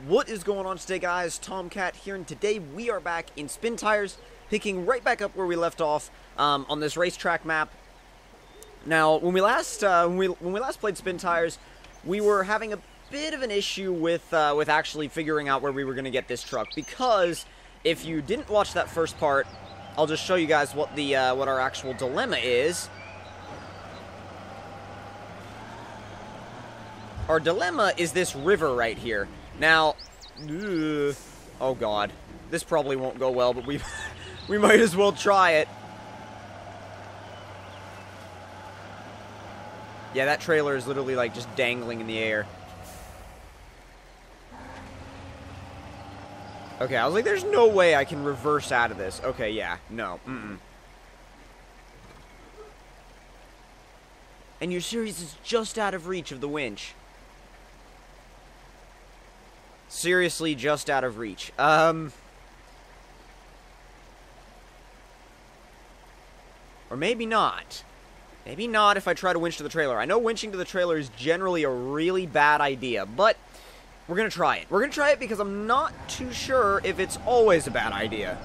What is going on today, guys? Tomcat here, and today we are back in Spin Tires, picking right back up where we left off on this racetrack map. Now, when we last played Spin Tires, we were having a bit of an issue with actually figuring out where we were going to get this truck, because if you didn't watch that first part, I'll just show you guys what the what our actual dilemma is. Our dilemma is this river right here. Now, oh god, this probably won't go well, but we might as well try it. Yeah, that trailer is literally like just dangling in the air. Okay, I was like, there's no way I can reverse out of this. Okay, yeah, no, And your series is just out of reach of the winch. Seriously, just out of reach. Or maybe not. Maybe not if I try to winch to the trailer. I know winching to the trailer is generally a really bad idea, but we're gonna try it. We're gonna try it because I'm not too sure if it's always a bad idea.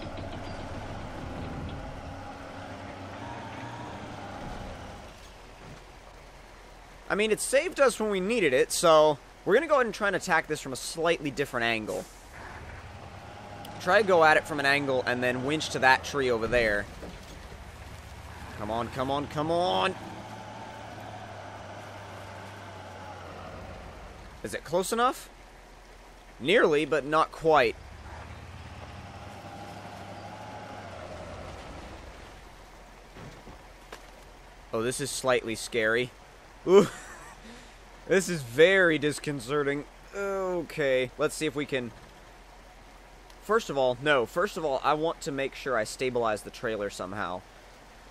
I mean, it saved us when we needed it, so we're going to go ahead and try and attack this from a slightly different angle. Try to go at it from an angle and then winch to that tree over there. Come on, come on, come on! Is it close enough? Nearly, but not quite. Oh, this is slightly scary. Ooh. This is very disconcerting. Okay, let's see if we can... First of all, I want to make sure I stabilize the trailer somehow.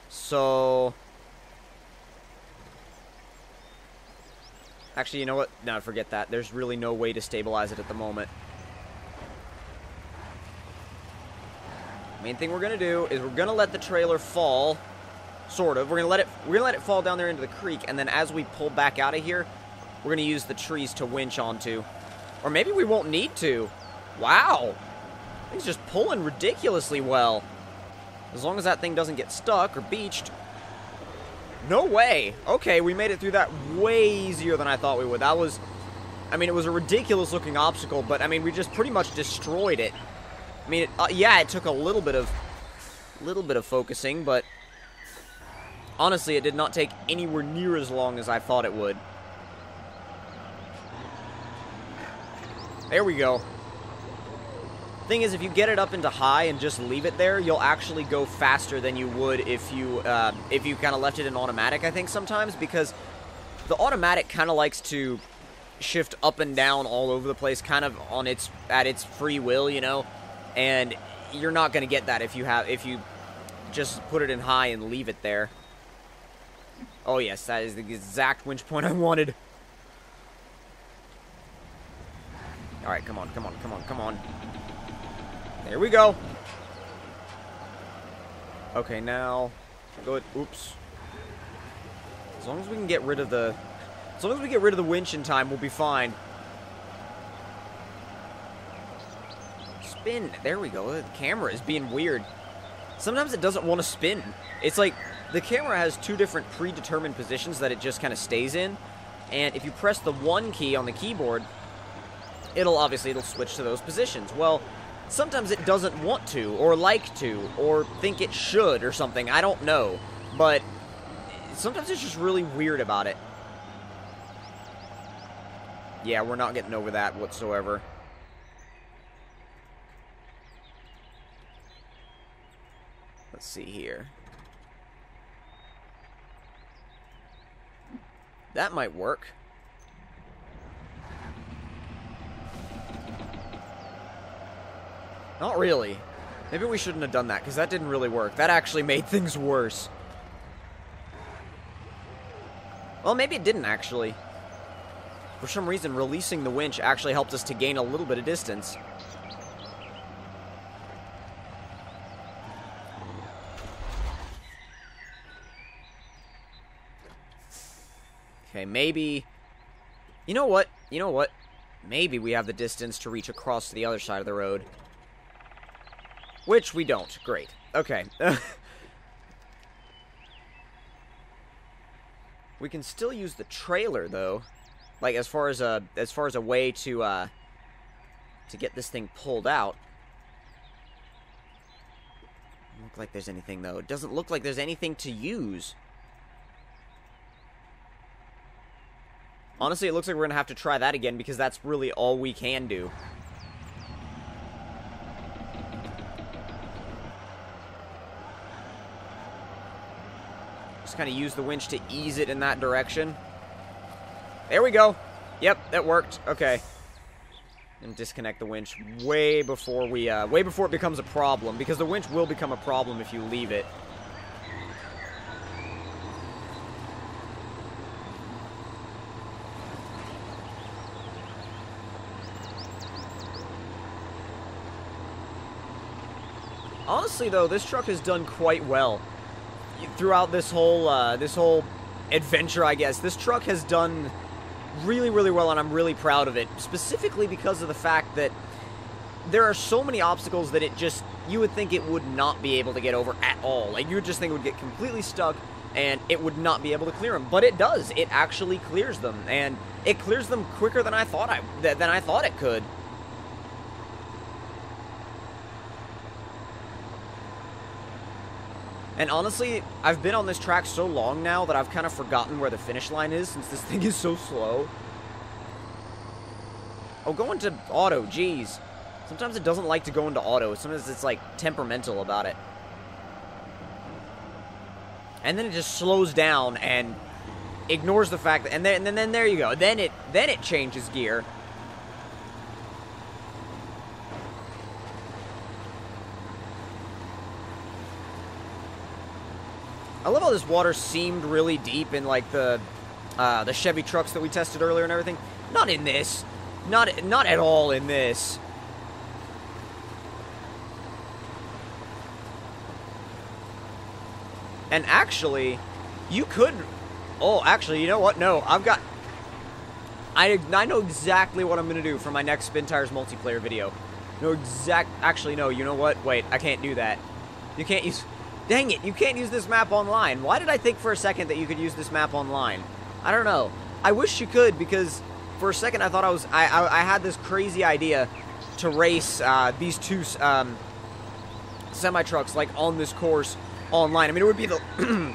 So... Actually, you know what? No, forget that. There's really no way to stabilize it at the moment. Main thing we're gonna do is we're gonna let the trailer fall. Sort of. We're gonna let it fall down there into the creek, and then as we pull back out of here, we're going to use the trees to winch onto. Or maybe we won't need to. Wow. Thing's just pulling ridiculously well. As long as that thing doesn't get stuck or beached. No way. Okay, we made it through that way easier than I thought we would. That was... I mean, it was a ridiculous looking obstacle, but, I mean, we just pretty much destroyed it. I mean, yeah, it took a little bit of focusing, but... Honestly, it did not take anywhere near as long as I thought it would. There we go. Thing is, if you get it up into high and just leave it there, you'll actually go faster than you would if you kind of left it in automatic, I think, sometimes, because the automatic kind of likes to shift up and down all over the place, kind of at its free will, you know, and you're not going to get that if you just put it in high and leave it there. Oh yes, that is the exact winch point I wanted. Alright, come on, come on, come on, come on. There we go. Okay, now... Go ahead. Oops. As long as we can get rid of the... As long as we get rid of the winch in time, we'll be fine. Spin. There we go. The camera is being weird. Sometimes it doesn't want to spin. It's like... The camera has two different predetermined positions that it just kind of stays in. And if you press the 1 key on the keyboard... It'll switch to those positions. Well, sometimes it doesn't want to, or like to, or think it should, or something. I don't know. But sometimes it's just really weird about it. Yeah, we're not getting over that whatsoever. Let's see here. That might work. Not really. Maybe we shouldn't have done that, because that didn't really work. That actually made things worse. Well, maybe it didn't, actually. For some reason, releasing the winch actually helped us to gain a little bit of distance. Okay, maybe... You know what? maybe we have the distance to reach across to the other side of the road. Which we don't. Great. Okay. We can still use the trailer, though. Like, as far as a way to get this thing pulled out. Doesn't look like there's anything, though. It doesn't look like there's anything to use. Honestly, it looks like we're going to have to try that again, because that's really all we can do. Just kind of use the winch to ease it in that direction. There we go. Yep, that worked. Okay. And disconnect the winch way before it becomes a problem, because the winch will become a problem if you leave it. Honestly, though, this truck has done quite well throughout this whole adventure, I guess. This truck has done really, really well, and I'm really proud of it. Specifically because of the fact that there are so many obstacles that you would think it would not be able to get over at all. Like, you would just think it would get completely stuck, and it would not be able to clear them. But it does. It actually clears them, and it clears them quicker than I thought it could. And honestly, I've been on this track so long now that I've kind of forgotten where the finish line is, since this thing is so slow. Oh, go into auto, jeez. Sometimes it doesn't like to go into auto. Sometimes it's, like, temperamental about it. And then it just slows down and ignores the fact that... And then there you go. Then it changes gear. I love how this water seemed really deep in, like, the Chevy trucks that we tested earlier and everything. Not in this. Not at all in this. And actually, you could... Oh, actually, you know what? No, I know exactly what I'm going to do for my next Spin Tires multiplayer video. Actually, no, you know what? Wait, I can't do that. You can't use... Dang it, you can't use this map online. Why did I think for a second that you could use this map online? I don't know. I wish you could, because for a second I thought I had this crazy idea to race these two semi-trucks, like, on this course online. I mean, it would be the...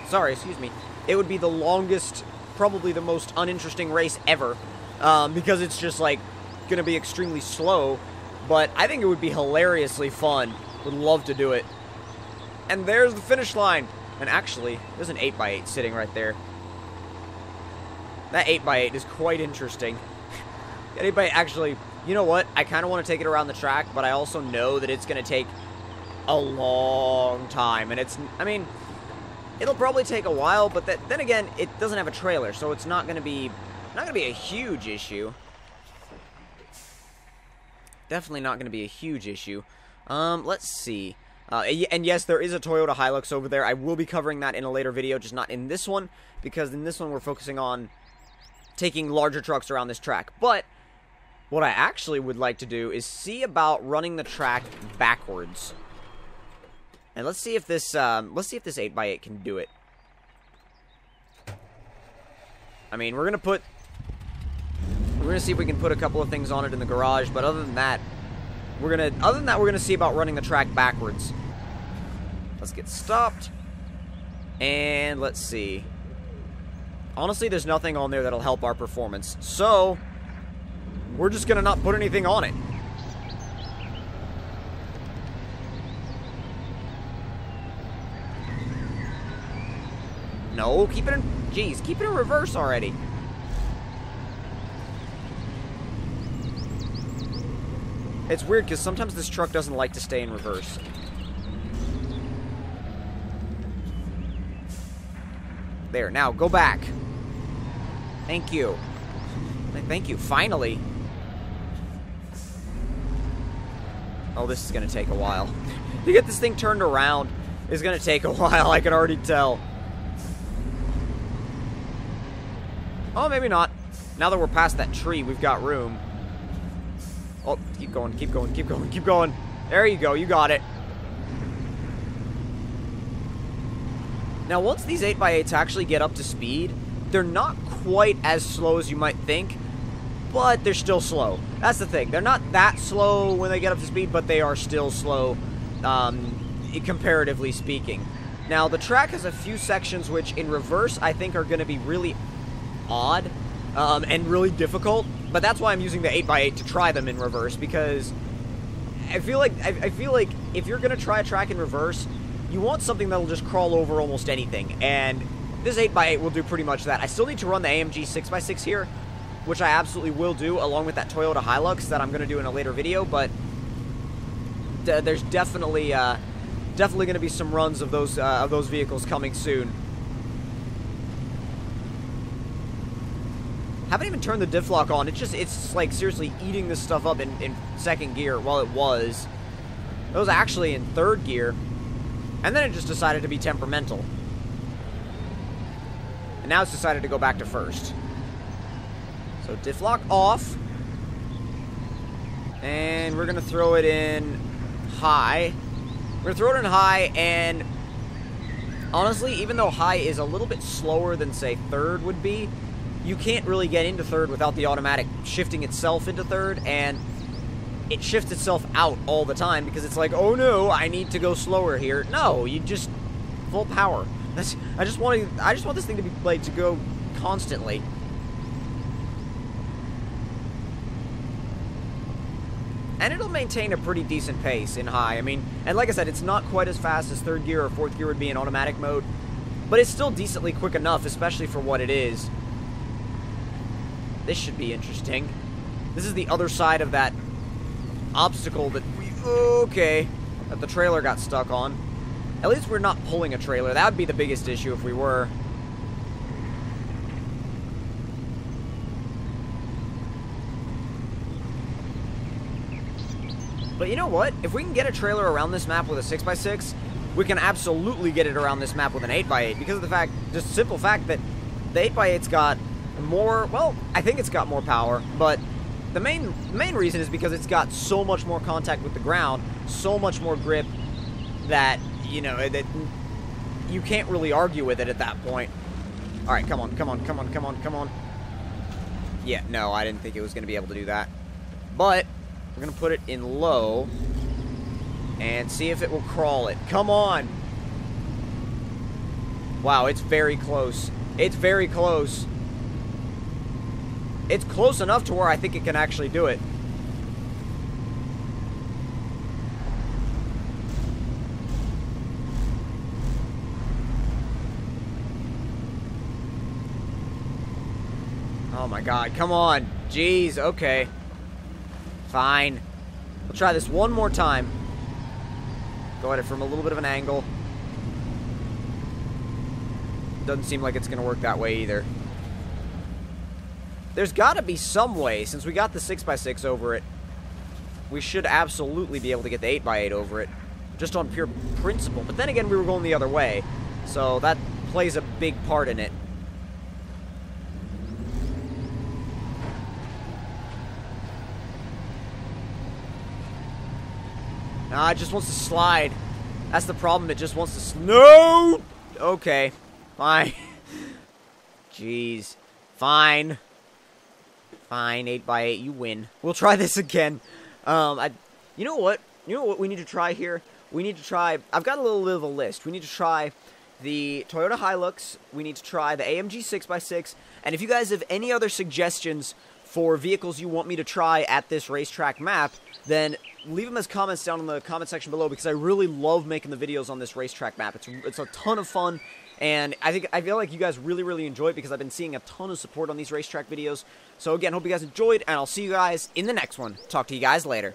Sorry, excuse me. It would be the longest, probably the most uninteresting race ever, because it's just, like, gonna be extremely slow, but I think it would be hilariously fun. Would love to do it. And there's the finish line. And actually, there's an 8x8 sitting right there. That 8x8 is quite interesting. That 8x8 actually, you know what? I kind of want to take it around the track, but I also know that it's going to take a long time. And I mean, it'll probably take a while, but then again, it doesn't have a trailer, so it's not going to be a huge issue. Definitely not going to be a huge issue. Let's see. And yes, there is a Toyota Hilux over there. I will be covering that in a later video, just not in this one, because in this one we're focusing on taking larger trucks around this track. But what I actually would like to do is see about running the track backwards. And let's see if this 8x8 can do it. I mean, we're gonna see if we can put a couple of things on it in the garage, but other than that, we're gonna see about running the track backwards. Let's get stopped. And let's see. Honestly, there's nothing on there that'll help our performance. So, we're just gonna not put anything on it. No, keep it in... Jeez, keep it in reverse already. It's weird, because sometimes this truck doesn't like to stay in reverse. There, now, go back. Thank you. Thank you, finally. Oh, this is going to take a while. To get this thing turned around is going to take a while, I can already tell. Oh, maybe not. Now that we're past that tree, we've got room. Oh, keep going, keep going, keep going, keep going. There you go, you got it. Now, once these 8x8s actually get up to speed, they're not quite as slow as you might think, but they're still slow. That's the thing. They're not that slow when they get up to speed, but they are still slow, comparatively speaking. Now, the track has a few sections which, in reverse, I think are going to be really odd and really difficult, but that's why I'm using the 8x8 to try them in reverse, because I feel like if you're going to try a track in reverse, you want something that'll just crawl over almost anything, and this 8x8 will do pretty much that. I still need to run the AMG 6x6 here, which I absolutely will do, along with that Toyota Hilux that I'm going to do in a later video, but there's definitely going to be some runs of those vehicles coming soon. Haven't even turned the diff lock on. It's like seriously eating this stuff up in second gear. Well, it was actually in third gear, and then it just decided to be temperamental. And now it's decided to go back to first. So diff lock off. And we're going to throw it in high. We're going to throw it in high, and honestly, even though high is a little bit slower than, say, third would be, you can't really get into third without the automatic shifting itself into third, and it shifts itself out all the time because it's like, oh no, I need to go slower here. No, you just full power. I just want this thing to be played to go constantly. And it'll maintain a pretty decent pace in high. I mean, and like I said, it's not quite as fast as third gear or fourth gear would be in automatic mode, but it's still decently quick enough, especially for what it is. This should be interesting. This is the other side of that obstacle that that the trailer got stuck on. At least we're not pulling a trailer. That would be the biggest issue if we were. But you know what? If we can get a trailer around this map with a 6x6, we can absolutely get it around this map with an 8x8 because of the fact, just simple fact that the 8x8's got more, well, I think it's got more power, but the main reason is because it's got so much more contact with the ground, so much more grip that, you know, that you can't really argue with it at that point. All right, come on, come on, come on, come on, come on. Yeah, no, I didn't think it was going to be able to do that. But we're going to put it in low and see if it will crawl it. Come on. Wow, it's very close. It's very close. It's close enough to where I think it can actually do it. Oh my god, come on. Jeez, okay. Fine. We'll try this one more time. Go at it from a little bit of an angle. Doesn't seem like it's going to work that way either. There's got to be some way, since we got the 6x6 over it, we should absolutely be able to get the 8x8 over it, just on pure principle. But then again, we were going the other way, so that plays a big part in it. Nah, it just wants to slide. That's the problem, it just wants to no! Okay, fine. Jeez. Fine. Fine, 8x8, you win. We'll try this again. You know what? You know what we need to try here? We need to try, I've got a little bit of a list. We need to try the Toyota Hilux. We need to try the AMG 6x6. And if you guys have any other suggestions for vehicles you want me to try at this racetrack map, then leave them as comments down in the comment section below, because I really love making the videos on this racetrack map. It's a ton of fun. And I feel like you guys really enjoy it because I've been seeing a ton of support on these racetrack videos. So again, hope you guys enjoyed, and I'll see you guys in the next one. Talk to you guys later.